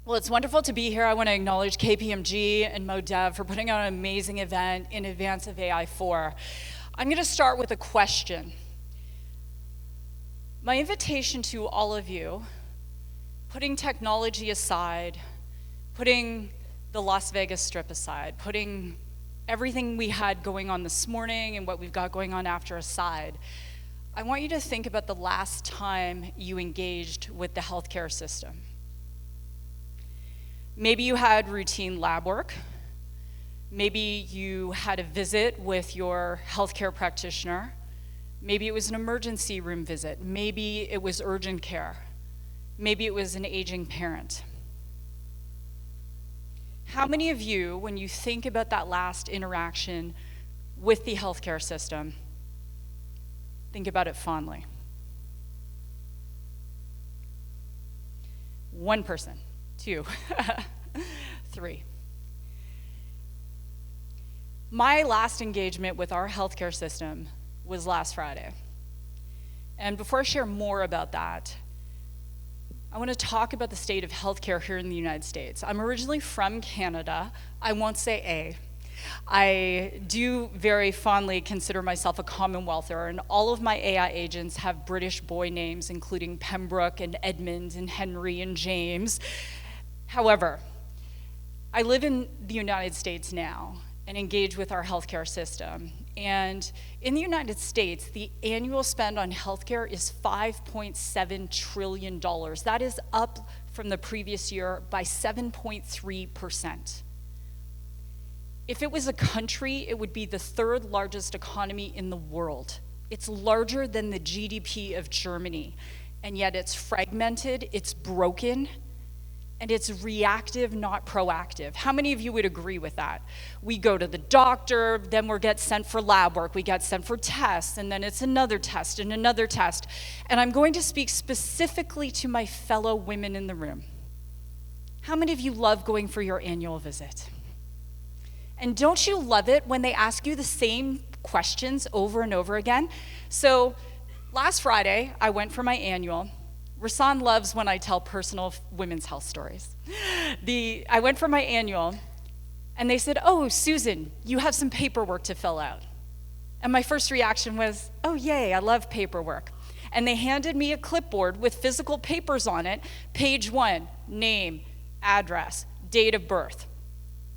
Well, it's wonderful to be here. I want to acknowledge KPMG and MoDev for putting on an amazing event in advance of AI4. I'm going to start with a question. My invitation to all of you, putting technology aside, putting the Las Vegas Strip aside, putting everything we had going on this morning and what we've got going on after aside, I want you to think about the last time you engaged with the healthcare system. Maybe you had routine lab work. Maybe you had a visit with your healthcare practitioner. Maybe it was an emergency room visit. Maybe it was urgent care. Maybe it was an aging parent. How many of you, when you think about that last interaction with the healthcare system, think about it fondly? One person. 2, 3. My last engagement with our healthcare system was last Friday. And before I share more about that, I want to talk about the state of healthcare here in the United States. I'm originally from Canada. I won't say A. I do very fondly consider myself a Commonwealther, and all of my AI agents have British boy names, including Pembroke and Edmund and Henry and James. However, I live in the United States now and engage with our healthcare system. And in the United States, the annual spend on healthcare is $5.7 trillion. That is up from the previous year by 7.3%. If it was a country, it would be the 3rd largest economy in the world. It's larger than the GDP of Germany, and yet it's fragmented, it's broken, and it's reactive, not proactive. How many of you would agree with that? We go to the doctor, then we get sent for lab work, we get sent for tests, and then it's another test and another test. And I'm going to speak specifically to my fellow women in the room. How many of you love going for your annual visit? And don't you love it when they ask you the same questions over and over again? So last Friday, I went for my annual. Rasan loves when I tell personal women's health stories. I went for my annual, and they said, "Oh, Susan, you have some paperwork to fill out." And my first reaction was, "Oh, yay, I love paperwork." And they handed me a clipboard with physical papers on it. Page 1, name, address, date of birth.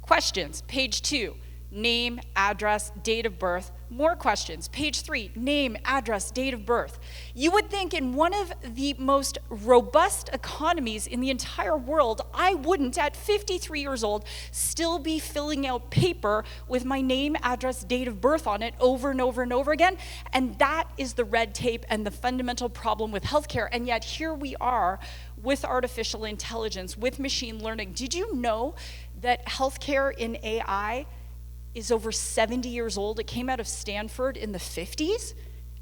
Questions, page 2, name, address, date of birth. More questions, page 3, name, address, date of birth. You would think in one of the most robust economies in the entire world, I wouldn't, at 53 years old, still be filling out paper with my name, address, date of birth on it over and over and over again. And that is the red tape and the fundamental problem with healthcare. And yet here we are with artificial intelligence, with machine learning. Did you know that healthcare in AI is over 70 years old? It came out of Stanford in the 50s,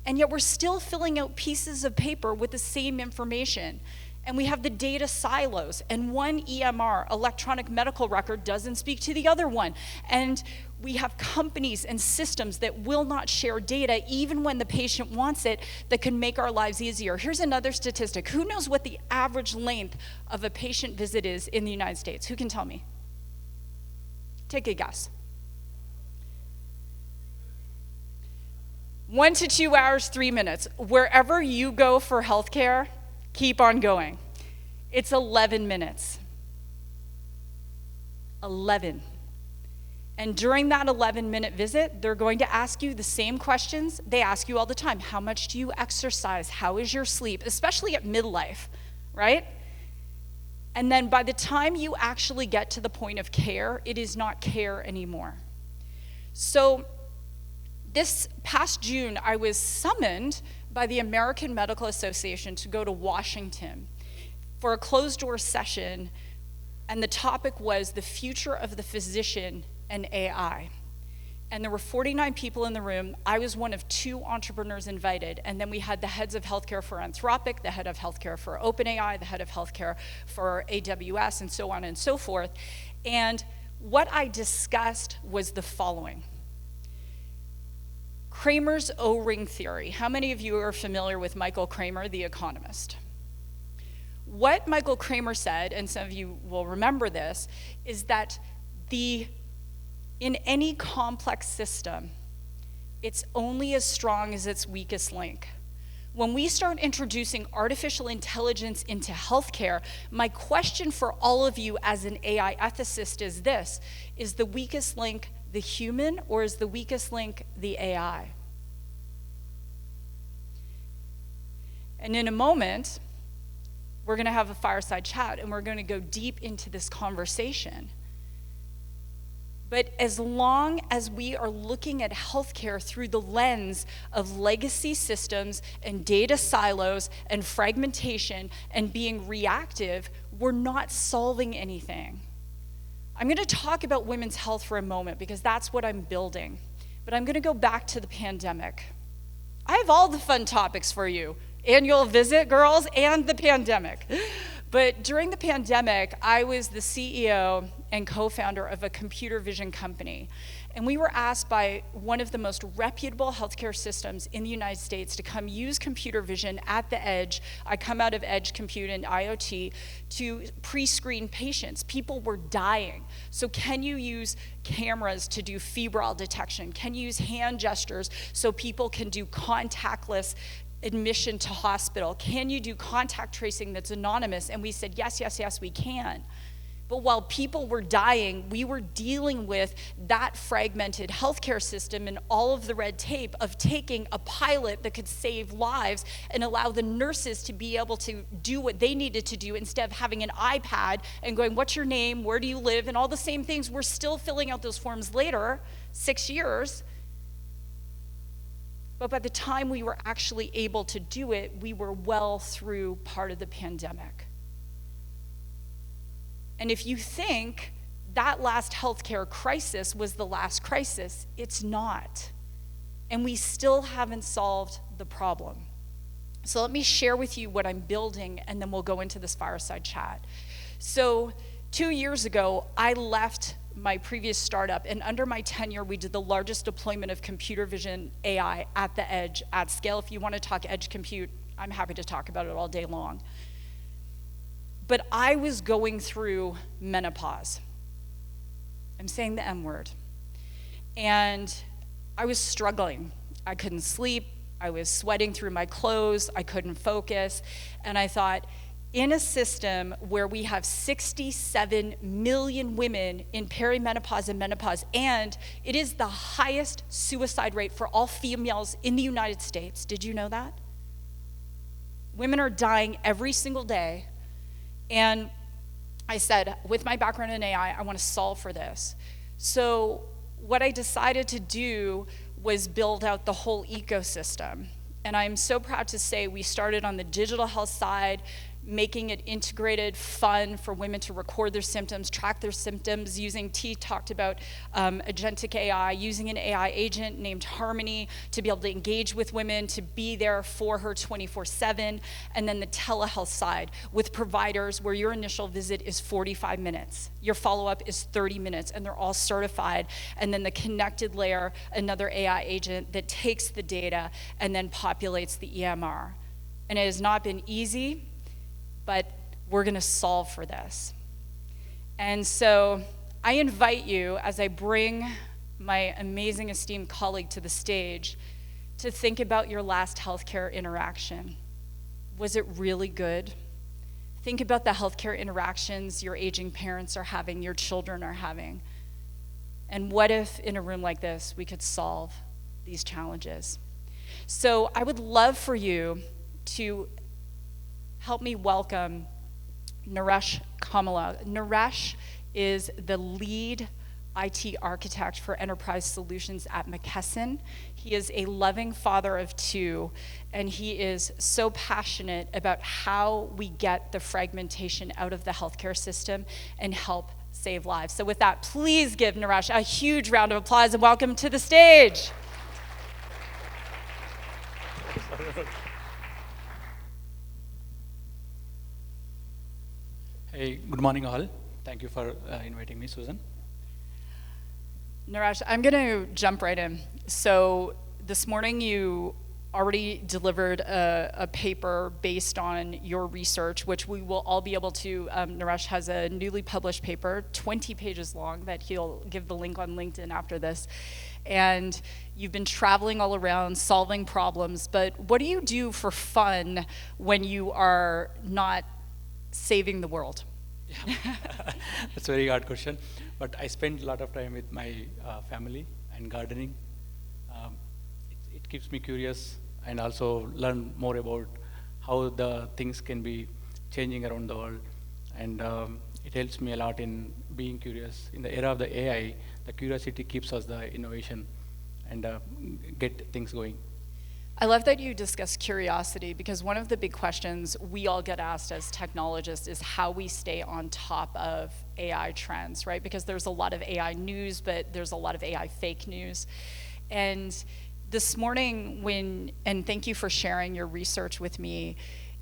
and yet we're still filling out pieces of paper with the same information. And we have the data silos, and one EMR, electronic medical record, doesn't speak to the other one. And we have companies and systems that will not share data even when the patient wants it, that can make our lives easier. Here's another statistic. Who knows what the average length of a patient visit is in the United States? Who can tell me? Take a guess. 1 to 2 hours, 3 minutes. Wherever you go for healthcare, keep on going. It's 11 minutes. 11. And during that 11-minute visit, they're going to ask you the same questions they ask you all the time. How much do you exercise? How is your sleep? Especially at midlife, right? And then by the time you actually get to the point of care, it is not care anymore. So this past June, I was summoned by the American Medical Association to go to Washington for a closed-door session, and the topic was the future of the physician and AI. And there were 49 people in the room. I was one of 2 entrepreneurs invited, and then we had the heads of healthcare for Anthropic, the head of healthcare for OpenAI, the head of healthcare for AWS, and so on and so forth. And what I discussed was the following. Kramer's O-ring theory. How many of you are familiar with Michael Kramer, the economist? what Michael Kramer said, and some of you will remember this, is that in any complex system, it's only as strong as its weakest link. When we start introducing artificial intelligence into healthcare, my question for all of you as an AI ethicist is this: is the weakest link the human, or is the weakest link the AI? And in a moment, we're going to have a fireside chat, and we're going to go deep into this conversation. But as long as we are looking at healthcare through the lens of legacy systems and data silos and fragmentation and being reactive, we're not solving anything. I'm going to talk about women's health for a moment because that's what I'm building. But I'm going to go back to the pandemic. I have all the fun topics for you. Annual visit, girls, and the pandemic. But during the pandemic, I was the CEO and co-founder of a computer vision company. And we were asked by one of the most reputable healthcare systems in the United States to come use computer vision at the edge. I come out of edge compute and IoT to pre-screen patients. People were dying. So can you use cameras to do febrile detection? Can you use hand gestures so people can do contactless admission to hospital? Can you do contact tracing that's anonymous? And we said, yes, yes, yes, we can. But while people were dying, we were dealing with that fragmented healthcare system and all of the red tape of taking a pilot that could save lives and allow the nurses to be able to do what they needed to do instead of having an iPad and going, what's your name, where do you live, and all the same things. We're still filling out those forms later, 6 years. But by the time we were actually able to do it, we were well through part of the pandemic. And if you think that last healthcare crisis was the last crisis, it's not. And we still haven't solved the problem. So let me share with you what I'm building, and then we'll go into this fireside chat. So 2 years ago, I left my previous startup, and under my tenure, we did the largest deployment of computer vision AI at the edge, at scale. If you want to talk edge compute, I'm happy to talk about it all day long. But I was going through menopause. I'm saying the M word. And I was struggling. I couldn't sleep. I was sweating through my clothes. I couldn't focus. And I thought, in a system where we have 67 million women in perimenopause and menopause, and it is the highest suicide rate for all females in the United States. Did you know that? Women are dying every single day. And I said, with my background in AI, I want to solve for this. So what I decided to do was build out the whole ecosystem. And I'm so proud to say we started on the digital health side, making it integrated, fun for women to record their symptoms, track their symptoms, using, T talked about agentic AI, using an AI agent named Harmony to be able to engage with women, to be there for her 24/7, and then the telehealth side with providers where your initial visit is 45 minutes, your follow-up is 30 minutes, and they're all certified, and then the connected layer, another AI agent that takes the data and then populates the EMR. And it has not been easy, but we're gonna solve for this. And so I invite you, as I bring my amazing esteemed colleague to the stage, to think about your last healthcare interaction. Was it really good? Think about the healthcare interactions your aging parents are having, your children are having. And what if in a room like this, we could solve these challenges? So I would love for you to help me welcome Naresh Kamala. Naresh is the lead IT architect for enterprise solutions at McKesson. He is a loving father of two, and he is so passionate about how we get the fragmentation out of the healthcare system and help save lives. So with that, please give Naresh a huge round of applause and welcome to the stage. Hey, good morning all. Thank you for inviting me, Susan. Naresh, I'm going to jump right in. So this morning you already delivered a paper based on your research, which we will all be able to, Naresh has a newly published paper, 20 pages long, that he'll give the link on LinkedIn after this. And you've been traveling all around, solving problems, but what do you do for fun when you are not saving the world? Yeah. That's a very hard question, but I spend a lot of time with my family and gardening. It keeps me curious and also learn more about how the things can be changing around the world. And it helps me a lot in being curious. In the era of the AI, the curiosity keeps us the innovation and get things going. I love that you discuss curiosity, because one of the big questions we all get asked as technologists is how we stay on top of AI trends, right? Because there's a lot of AI news, but there's a lot of AI fake news. And this morning and thank you for sharing your research with me,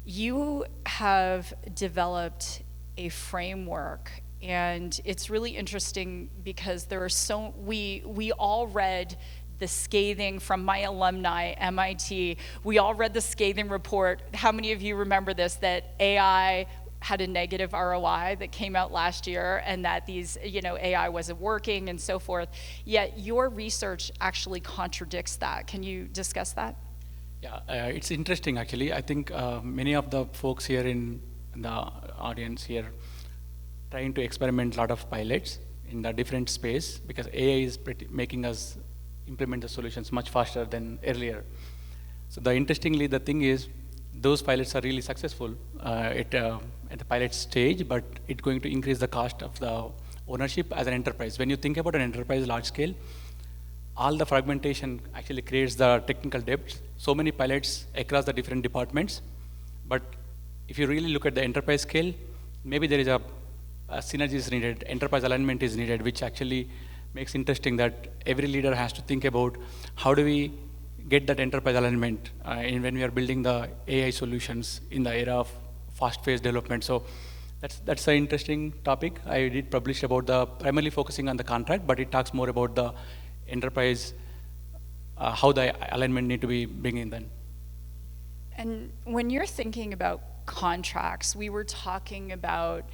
you have developed a framework, and it's really interesting because we all read the scathing from my alumni, MIT. We all read the scathing report. How many of you remember this, that AI had a negative ROI that came out last year, and that AI wasn't working and so forth. Yet your research actually contradicts that. Can you discuss that? Yeah, it's interesting actually. I think many of the folks here in the audience here trying to experiment a lot of pilots in the different space, because AI is making us implement the solutions much faster than earlier. So interestingly, the thing is, those pilots are really successful at the pilot stage, but it's going to increase the cost of the ownership as an enterprise. When you think about an enterprise large scale, all the fragmentation actually creates the technical debt. So many pilots across the different departments, but if you really look at the enterprise scale, maybe there is a synergy is needed, enterprise alignment is needed, which actually makes interesting that every leader has to think about how do we get that enterprise alignment when we are building the AI solutions in the era of fast-paced development. So that's an interesting topic. I did publish about primarily focusing on the contract, but it talks more about the enterprise, how the alignment need to be bringing then. And when you're thinking about contracts, we were talking about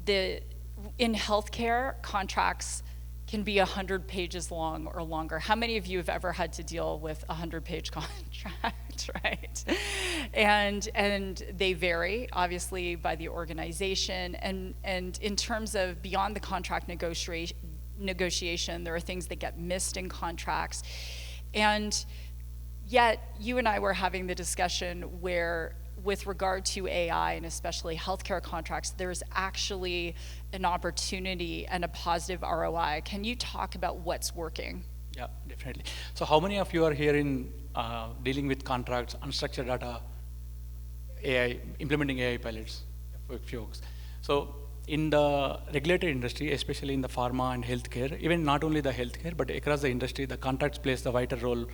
in healthcare, contracts can be 100 pages long or longer. How many of you have ever had to deal with a 100-page contract, right? And they vary, obviously, by the organization. And in terms of beyond the contract negotiation, there are things that get missed in contracts. And yet, you and I were having the discussion where, with regard to AI and especially healthcare contracts, there's actually an opportunity and a positive ROI. Can you talk about what's working? Yeah, definitely. So how many of you are here in dealing with contracts, unstructured data, AI, implementing AI pilots? Folks. So in the regulated industry, especially in the pharma and healthcare, even not only the healthcare, but across the industry, the contracts plays the vital role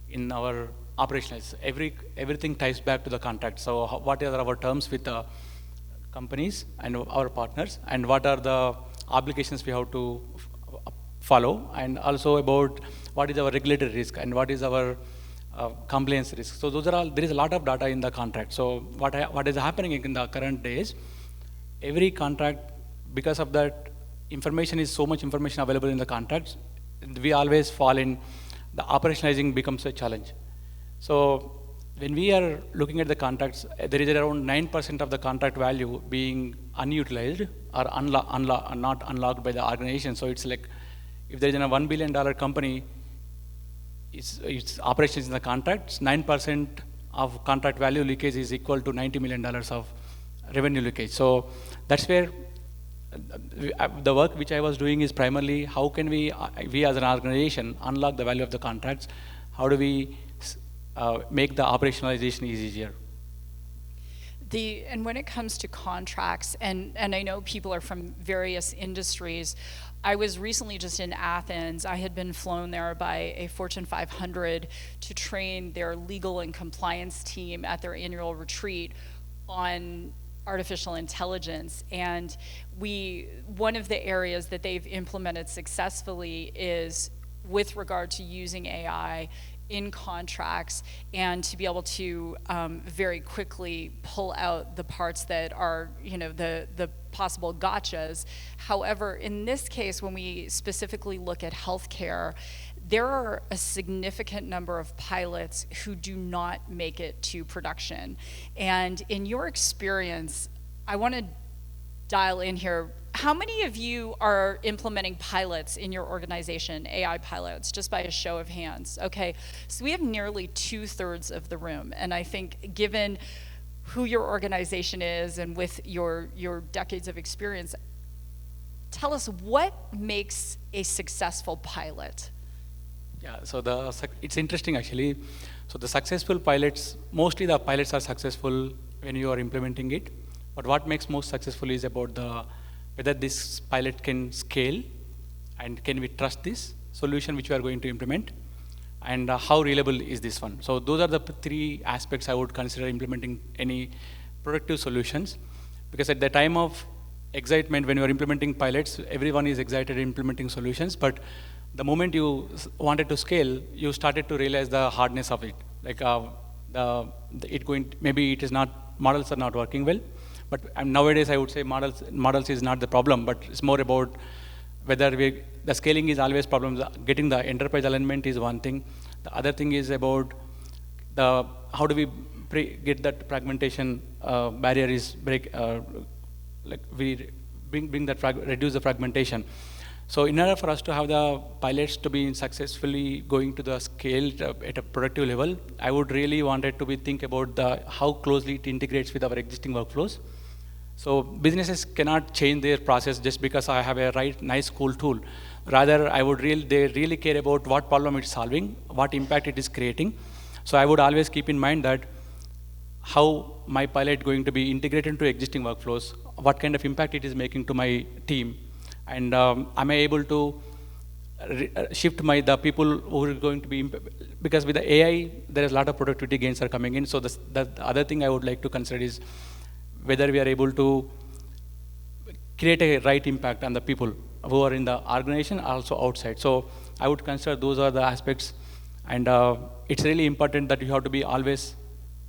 in our operations. Everything ties back to the contract. So what are our terms with the companies and our partners, and what are the obligations we have to follow, and also about what is our regulatory risk and what is our compliance risk. So those are all, there is a lot of data in the contract. So what is happening in the current days, every contract, because of that information is so much information available in the contracts, we always fall in, the operationalizing becomes a challenge. So when we are looking at the contracts, there is around 9% of the contract value being unutilized or not unlocked by the organization. So it's like, if there is a $1 billion company, its operations in the contracts, 9% of contract value leakage is equal to $90 million of revenue leakage. So that's where the work which I was doing is primarily how can we as an organization unlock the value of the contracts? How do we make the operationalization easier? And when it comes to contracts, and I know people are from various industries, I was recently just in Athens. I had been flown there by a Fortune 500 to train their legal and compliance team at their annual retreat on artificial intelligence. And one of the areas that they've implemented successfully is with regard to using AI in contracts and to be able to very quickly pull out the parts that are, the possible gotchas. However, in this case, when we specifically look at healthcare, there are a significant number of pilots who do not make it to production. And in your experience, I want to dial in here. How many of you are implementing pilots in your organization, AI pilots, just by a show of hands? Okay, so we have nearly 2/3 of the room. And I think given who your organization is and with your decades of experience, tell us what makes a successful pilot? Yeah, so it's interesting actually. So the successful pilots, mostly the pilots are successful when you are implementing it. But what makes most successful is about whether this pilot can scale and can we trust this solution which we are going to implement, and how reliable is this one. So those are the three aspects I would consider implementing any productive solutions, because at the time of excitement when you are implementing pilots, everyone is excited implementing solutions, but the moment you wanted to scale, you started to realize the hardness of it. Like maybe it is not, models are not working well. But nowadays I would say models is not the problem, but it's more about whether the scaling is always problems. Getting the enterprise alignment is one thing. The other thing is about how do we get that fragmentation barrier is reduce the fragmentation. So in order for us to have the pilots to be successfully going to the scale at a productive level, I would really want it to think about how closely it integrates with our existing workflows. So businesses cannot change their process just because I have a nice, cool tool. Rather, they really care about what problem it's solving, what impact it is creating. So I would always keep in mind that how my pilot going to be integrated into existing workflows, what kind of impact it is making to my team, and am I able to shift the people who are going to be, because with the AI, there is a lot of productivity gains are coming in. So the other thing I would like to consider is whether we are able to create a right impact on the people who are in the organization, also outside. So I would consider those are the aspects, and it's really important that you have to be always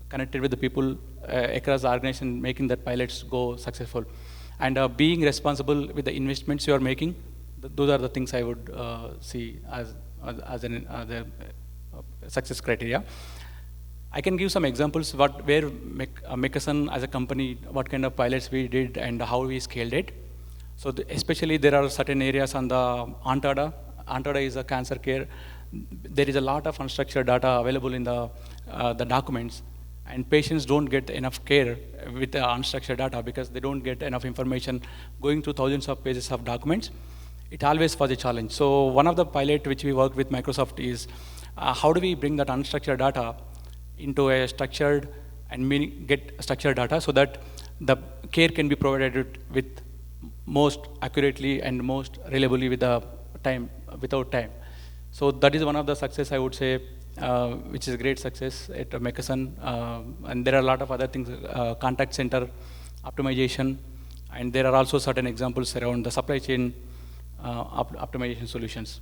connected with the people across the organization, making that pilots go successful. And being responsible with the investments you are making, those are the things I would see as the success criteria. I can give some examples where McKesson as a company, what kind of pilots we did and how we scaled it. So especially there are certain areas on the Antada. Antada is a cancer care. There is a lot of unstructured data available in the documents, and patients don't get enough care with the unstructured data because they don't get enough information going through thousands of pages of documents. It always was a challenge. So one of the pilot which we worked with Microsoft is how do we bring that unstructured data into a structured and get structured data so that the care can be provided with most accurately and most reliably without time. So that is one of the success I would say, which is a great success at McKesson. And there are a lot of other things, contact center optimization, and there are also certain examples around the supply chain optimization solutions.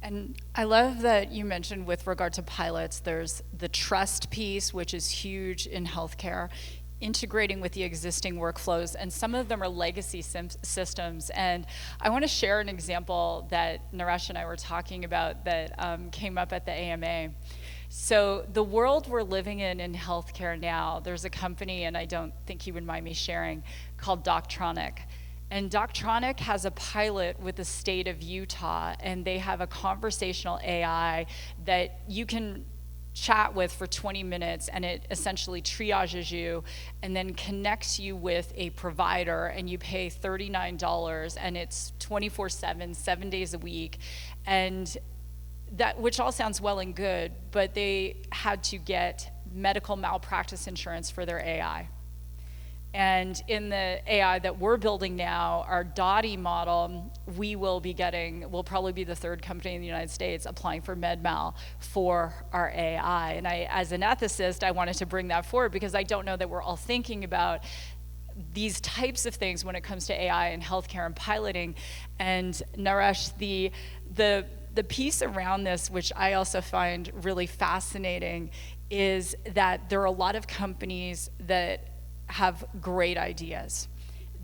And I love that you mentioned with regard to pilots, there's the trust piece, which is huge in healthcare, integrating with the existing workflows, and some of them are legacy systems. And I want to share an example that Naresh and I were talking about that came up at the AMA. So the world we're living in healthcare now, there's a company, and I don't think you would mind me sharing, called Doctronic. And Doctronic has a pilot with the state of Utah, and they have a conversational AI that you can chat with for 20 minutes, and it essentially triages you and then connects you with a provider, and you pay $39, and it's 24/7, 7 days a week. And that, which all sounds well and good, but they had to get medical malpractice insurance for their AI. And in the AI that we're building now, our Dottie model, we'll probably be the third company in the United States applying for MedMal for our AI. And I, as an ethicist, I wanted to bring that forward because I don't know that we're all thinking about these types of things when it comes to AI and healthcare and piloting. And Naresh, the the piece around this, which I also find really fascinating, is that there are a lot of companies that have great ideas.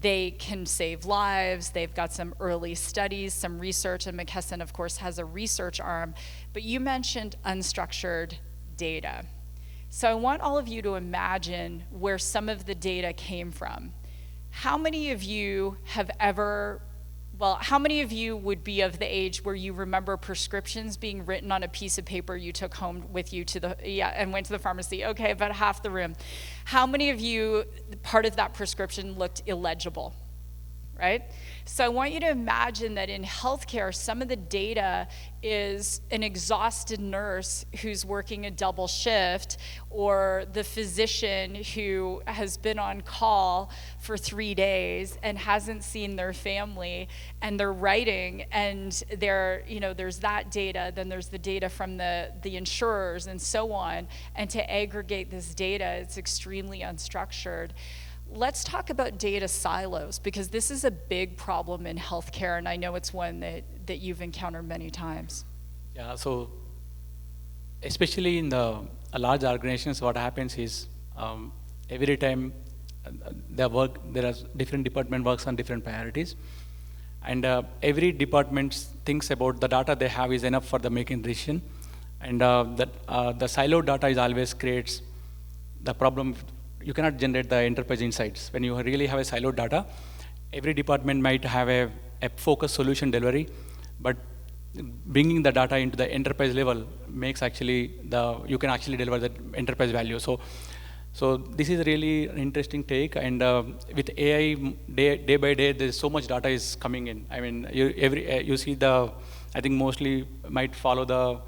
They can save lives, they've got some early studies, some research, and McKesson, of course, has a research arm. But you mentioned unstructured data. So I want all of you to imagine where some of the data came from. How many of you have ever, well, how many of you would be of the age where you remember prescriptions being written on a piece of paper you took home with you to the, and went to the pharmacy? Okay, about half the room. How many of you, part of that prescription looked illegible, right? So I want you to imagine that in healthcare, some of the data is an exhausted nurse who's working a double shift, or the physician who has been on call for 3 days and hasn't seen their family, and they're writing, and there's that data, then there's the data from the insurers and so on, and to aggregate this data, it's extremely unstructured. Let's talk about data silos, because this is a big problem in healthcare, and I know it's one that you've encountered many times. Yeah, so especially in the large organizations, what happens is every time there are different department works on different priorities, and every department thinks about the data they have is enough for the making decision, and the siloed data is always creates the problem. You cannot generate the enterprise insights. When you really have a siloed data, every department might have a focused solution delivery, but bringing the data into the enterprise level makes you can actually deliver the enterprise value. So this is really an interesting take, and with AI, day by day, there's so much data is coming in. I mean, you see I think mostly might follow the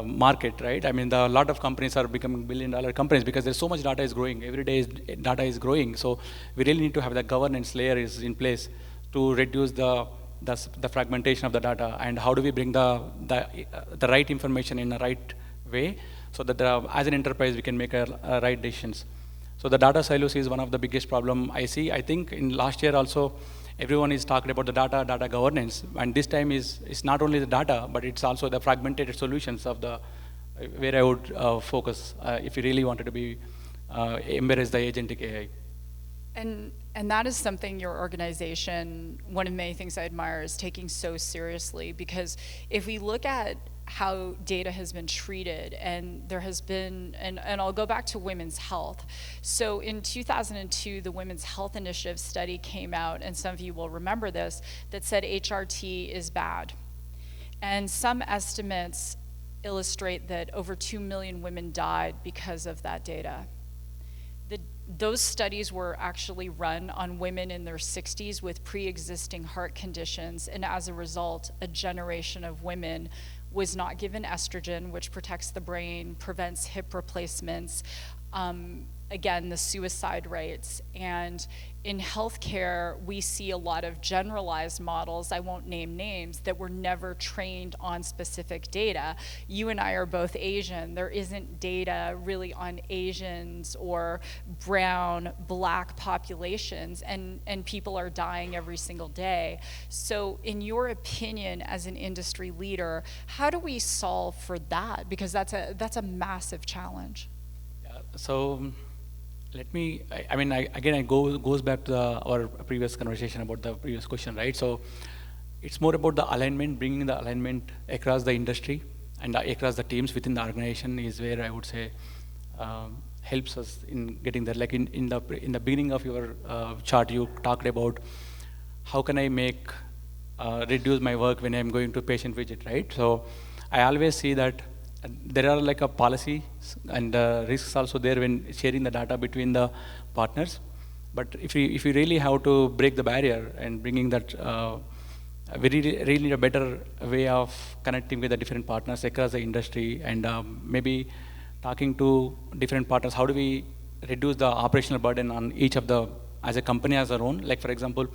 market, right? I mean, a lot of companies are becoming billion-dollar companies because there's so much data is growing. Every day data is growing. So we really need to have the governance layer is in place to reduce the fragmentation of the data, and how do we bring the right information in the right way so that as an enterprise we can make a right decisions. So the data silos is one of the biggest problem I see. I think in last year also, everyone is talking about the data governance, and this time it's not only the data, but it's also the fragmented solutions of where I would focus if you really wanted to be embrace the agentic AI. And that is something your organization, one of many things I admire, is taking so seriously, because if we look at how data has been treated, and there has been, and I'll go back to women's health. So in 2002, the Women's Health Initiative study came out, and some of you will remember this, that said HRT is bad. And some estimates illustrate that over 2 million women died because of that data. Those studies were actually run on women in their 60s with pre-existing heart conditions, and as a result, a generation of women was not given estrogen, which protects the brain, prevents hip replacements, again, the suicide rates. And in healthcare, we see a lot of generalized models, I won't name names, that were never trained on specific data. You and I are both Asian. There isn't data really on Asians or brown, black populations, and people are dying every single day. So in your opinion, as an industry leader, how do we solve for that? Because that's a massive challenge. Yeah, so let me, it goes back to our previous conversation about the previous question, right? So it's more about the alignment, bringing the alignment across the industry and across the teams within the organization is where I would say helps us in getting there. Like in the beginning of your chart, you talked about how can I reduce my work when I'm going to patient visit, right? So I always see that there are like a policy and risks also there when sharing the data between the partners. But if you really have to break the barrier and bringing that, we really need a better way of connecting with the different partners across the industry, and maybe talking to different partners. How do we reduce the operational burden on each of as a company as our own? Like for example,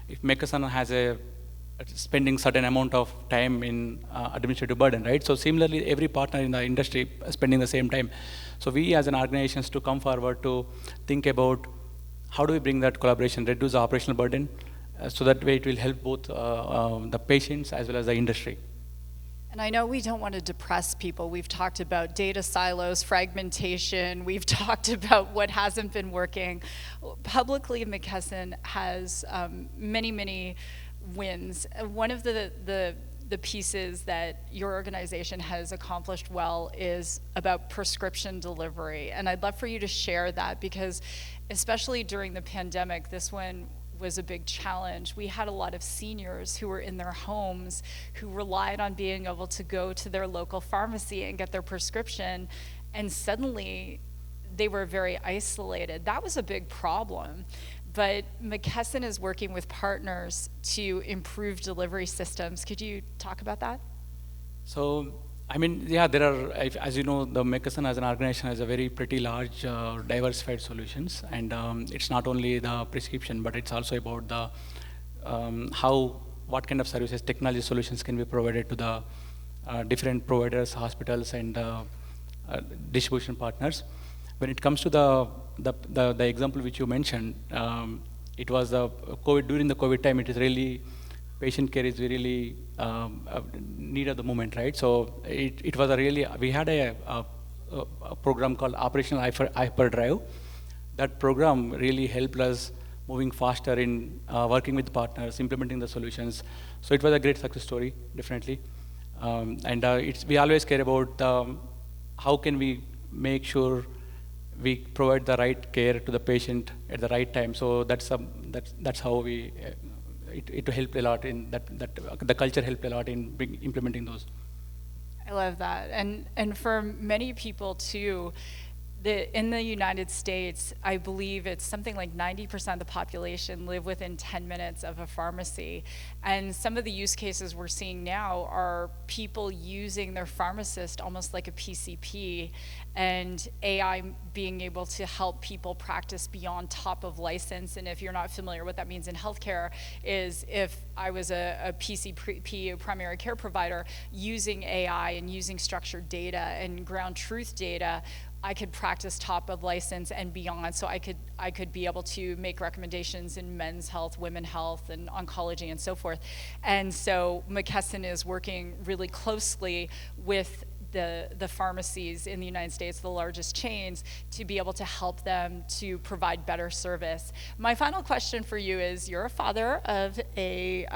if McKesson has spending certain amount of time in administrative burden, right? So similarly, every partner in the industry spending the same time. So we as an organization to come forward to think about how do we bring that collaboration, reduce the operational burden, so that way it will help both the patients as well as the industry. And I know we don't want to depress people. We've talked about data silos, fragmentation. We've talked about what hasn't been working. Publicly, McKesson has many wins. One of the pieces that your organization has accomplished well is about prescription delivery. And I'd love for you to share that, because especially during the pandemic, this one was a big challenge. We had a lot of seniors who were in their homes who relied on being able to go to their local pharmacy and get their prescription, and suddenly they were very isolated. That was a big problem. But McKesson is working with partners to improve delivery systems. Could you talk about that? So, I mean, yeah, there are, as you know, the McKesson as an organization has a very pretty large diversified solutions, and it's not only the prescription, but it's also about the what kind of services, technology solutions can be provided to the different providers, hospitals, and distribution partners. When it comes to the example which you mentioned, it was COVID, during the COVID time. It is really, patient care is really need of the moment, right? So it was a really, we had a program called Operational Hyperdrive. That program really helped us moving faster in working with partners, implementing the solutions. So it was a great success story, definitely. We always care about how can we make sure we provide the right care to the patient at the right time. So that's how we. It helped a lot in that the culture helped a lot in implementing those. I love that, and for many people too. In the United States, I believe it's something like 90% of the population live within 10 minutes of a pharmacy. And some of the use cases we're seeing now are people using their pharmacist almost like a PCP, and AI being able to help people practice beyond top of license. And if you're not familiar, what that means in healthcare is if I was a PCP, a primary care provider, using AI and using structured data and ground truth data, I could practice top of license and beyond, so I could be able to make recommendations in men's health, women's health, and oncology, and so forth. And so McKesson is working really closely with the pharmacies in the United States, the largest chains, to be able to help them to provide better service. My final question for you is, you're a father of a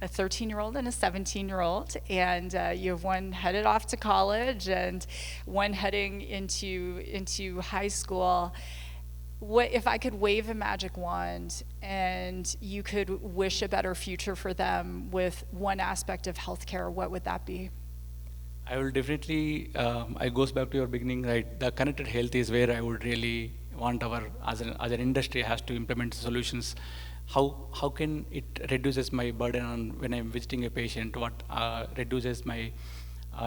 13-year-old and a 17-year-old, and you have one headed off to college and one heading into high school. What if I could wave a magic wand and you could wish a better future for them with one aspect of healthcare, what would that be? I will definitely, it goes back to your beginning, right? The connected health is where I would really want as an industry has to implement solutions. How can it reduces my burden on when I'm visiting a patient? What reduces my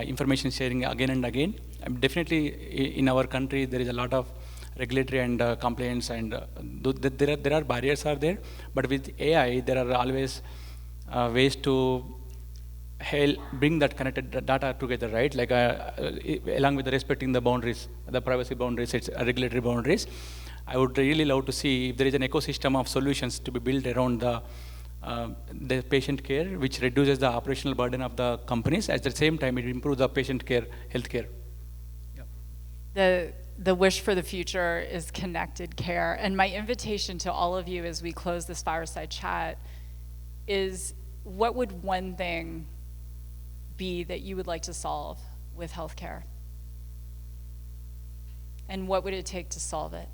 information sharing again and again? Definitely in our country, there is a lot of regulatory and compliance, and there are barriers are there, but with AI, there are always ways to help bring that connected data together, right? Like along with respecting the boundaries, the privacy boundaries, it's regulatory boundaries. I would really love to see if there is an ecosystem of solutions to be built around the patient care, which reduces the operational burden of the companies. At the same time, it improves the patient care, healthcare. Yeah. The wish for the future is connected care. And my invitation to all of you as we close this fireside chat is, what would one thing be that you would like to solve with healthcare? And what would it take to solve it?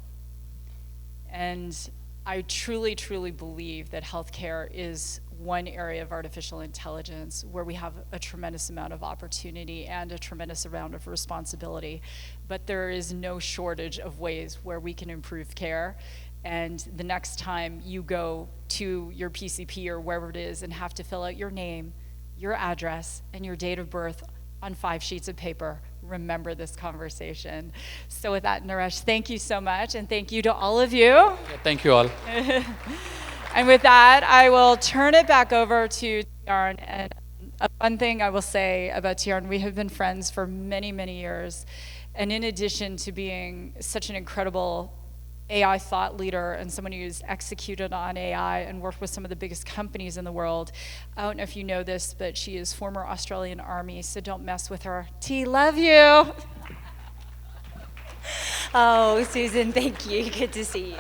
And I truly, truly believe that healthcare is one area of artificial intelligence where we have a tremendous amount of opportunity and a tremendous amount of responsibility. But there is no shortage of ways where we can improve care. And the next time you go to your PCP or wherever it is and have to fill out your name, your address, and your date of birth on 5 sheets of paper, remember this conversation. So with that, Naresh, thank you so much, and thank you to all of you. Yeah, thank you all. And with that, I will turn it back over to Tiarn. And one thing I will say about Tiarn, we have been friends for many, many years. And in addition to being such an incredible AI thought leader and someone who's executed on AI and worked with some of the biggest companies in the world. I don't know if you know this, but she is former Australian Army, so don't mess with her. T, love you. Oh, Susan, thank you. Good to see you.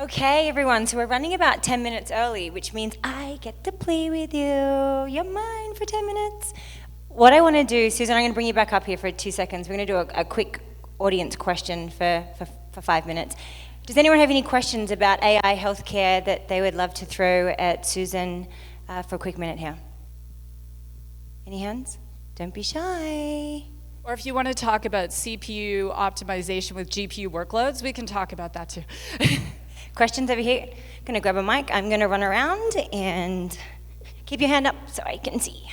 Okay, everyone, so we're running about 10 minutes early, which means I get to play with you. You're mine for 10 minutes. What I want to do, Susan, I'm going to bring you back up here for 2 seconds. We're going to do a quick audience question for 5 minutes. Does anyone have any questions about AI healthcare that they would love to throw at Susan for a quick minute here? Any hands? Don't be shy. Or if you want to talk about CPU optimization with GPU workloads, we can talk about that too. Questions over here? I'm going to grab a mic. I'm going to run around and keep your hand up so I can see.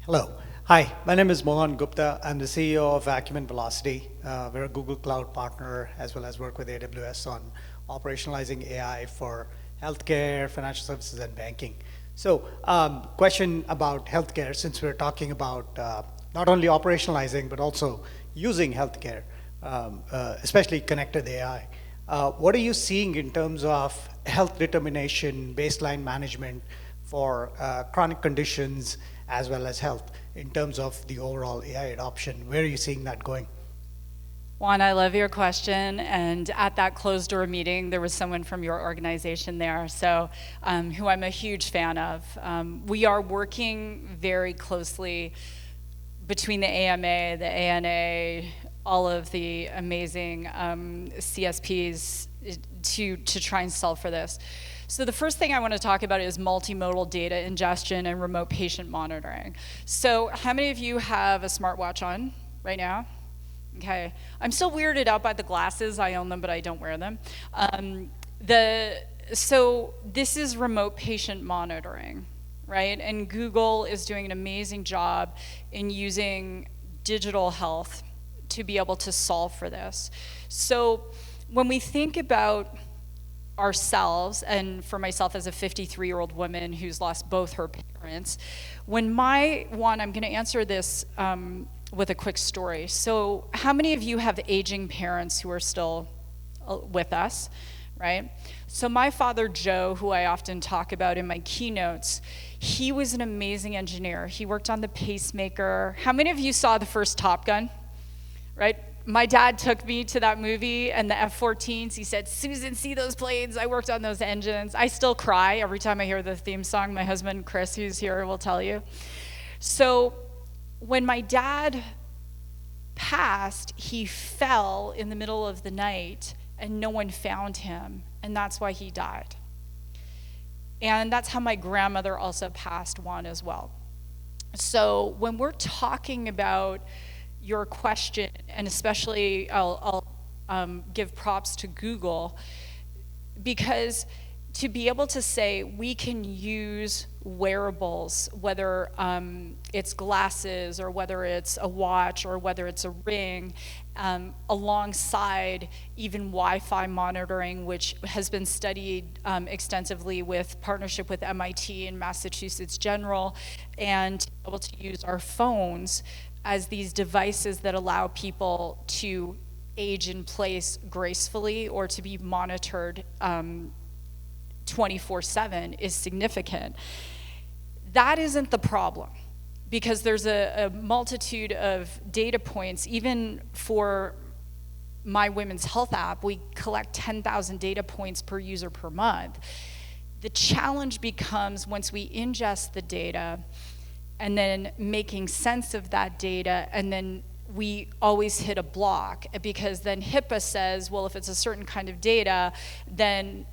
Hello. Hi, my name is Mohan Gupta. I'm the CEO of Acumen Velocity. We're a Google Cloud partner as well as work with AWS on operationalizing AI for healthcare, financial services, and banking. So, question about healthcare, since we're talking about not only operationalizing, but also using healthcare, especially connected AI. What are you seeing in terms of health determination, baseline management for chronic conditions, as well as health, in terms of the overall AI adoption? Where are you seeing that going? Juan, I love your question, and at that closed door meeting, there was someone from your organization there, so who I'm a huge fan of. We are working very closely between the AMA, the ANA, all of the amazing CSPs to try and solve for this. So the first thing I want to talk about is multimodal data ingestion and remote patient monitoring. So how many of you have a smartwatch on right now? Okay, I'm still weirded out by the glasses. I own them, but I don't wear them. So this is remote patient monitoring, right? And Google is doing an amazing job in using digital health to be able to solve for this. So when we think about ourselves, and for myself as a 53-year-old woman who's lost both her parents, I'm going to answer this with a quick story. So how many of you have aging parents who are still with us, right? So my father, Joe, who I often talk about in my keynotes, he was an amazing engineer. He worked on the pacemaker. How many of you saw the first Top Gun, right? My dad took me to that movie and the F-14s. He said, Susan, see those planes? I worked on those engines. I still cry every time I hear the theme song. My husband, Chris, who's here, will tell you. So when my dad passed, he fell in the middle of the night and no one found him, and that's why he died. And that's how my grandmother also passed, Juan, as well. So when we're talking about your question, and especially I'll give props to Google, because to be able to say we can use wearables, whether it's glasses or whether it's a watch or whether it's a ring, alongside even Wi-Fi monitoring, which has been studied extensively with partnership with MIT and Massachusetts General, and to be able to use our phones as these devices that allow people to age in place gracefully or to be monitored 24/7 is significant. That isn't the problem, because there's a multitude of data points. Even for my women's health app, we collect 10,000 data points per user per month. The challenge becomes once we ingest the data and then making sense of that data, and then we always hit a block, because then HIPAA says, well, if it's a certain kind of data, then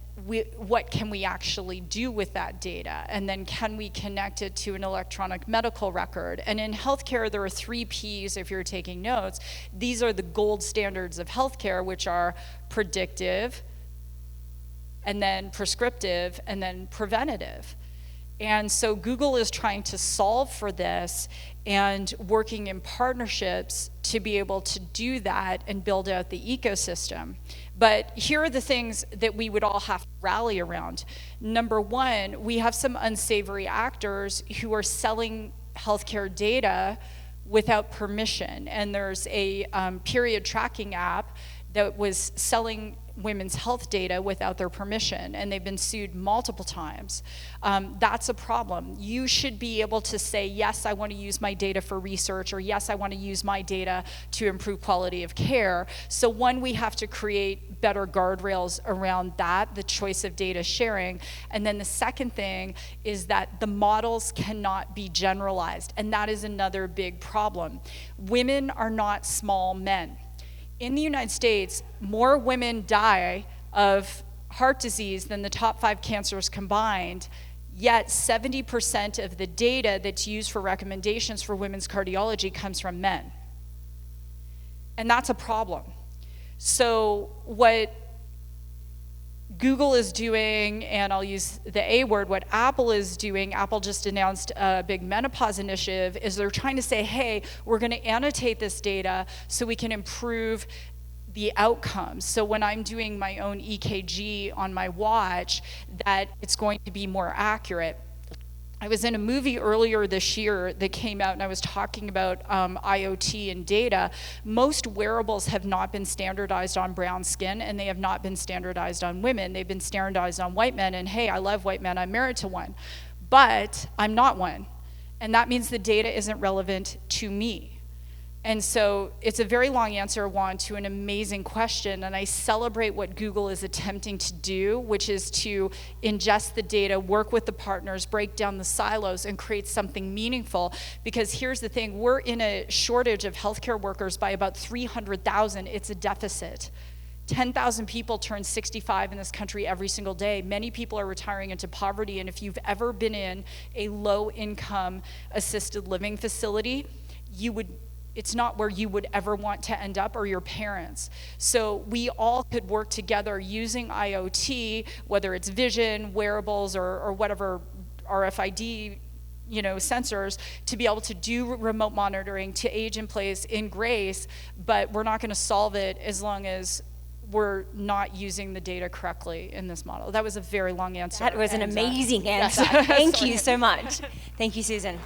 what can we actually do with that data? And then can we connect it to an electronic medical record? And in healthcare, there are 3 Ps, if you're taking notes. These are the gold standards of healthcare, which are predictive, and then prescriptive, and then preventative. And so Google is trying to solve for this and working in partnerships to be able to do that and build out the ecosystem. But here are the things that we would all have to rally around. Number one, we have some unsavory actors who are selling healthcare data without permission. And there's a period tracking app that was selling women's health data without their permission, and they've been sued multiple times. That's a problem. You should be able to say, yes, I want to use my data for research, or yes, I want to use my data to improve quality of care. So one, we have to create better guardrails around that, the choice of data sharing. And then the second thing is that the models cannot be generalized, and that is another big problem. Women are not small men. In the United States, more women die of heart disease than the top 5 cancers combined, yet 70% of the data that's used for recommendations for women's cardiology comes from men. And that's a problem. So what Google is doing, and I'll use the A word, what Apple is doing, Apple just announced a big menopause initiative, is they're trying to say, hey, we're going to annotate this data so we can improve the outcomes. So when I'm doing my own EKG on my watch, that it's going to be more accurate. I was in a movie earlier this year that came out, and I was talking about IoT and data. Most wearables have not been standardized on brown skin, and they have not been standardized on women. They've been standardized on white men, and hey, I love white men, I'm married to one. But I'm not one, and that means the data isn't relevant to me. And so it's a very long answer, Juan, to an amazing question, and I celebrate what Google is attempting to do, which is to ingest the data, work with the partners, break down the silos, and create something meaningful. Because here's the thing, we're in a shortage of healthcare workers by about 300,000. It's a deficit. 10,000 people turn 65 in this country every single day. Many people are retiring into poverty, and if you've ever been in a low-income assisted living facility, it's not where you would ever want to end up, or your parents. So we all could work together using IoT, whether it's vision, wearables, or whatever RFID, sensors, to be able to do remote monitoring, to age in place in grace, but we're not gonna solve it as long as we're not using the data correctly in this model. That was a very long answer. That was an amazing answer. Yes. Thank you so much. Thank you, Susan.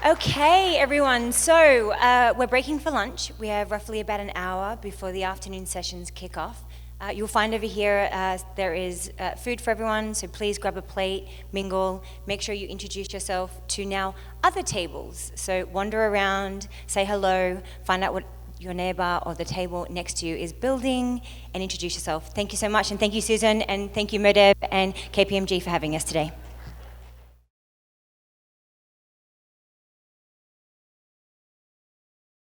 Okay, everyone, so we're breaking for lunch. We have roughly about an hour before the afternoon sessions kick off. You'll find over here there is food for everyone, so please grab a plate, mingle, make sure you introduce yourself to now other tables. So wander around, say hello, find out what your neighbor or the table next to you is building, and introduce yourself. Thank you so much, and thank you, Susan, and thank you, Modeb and KPMG for having us today.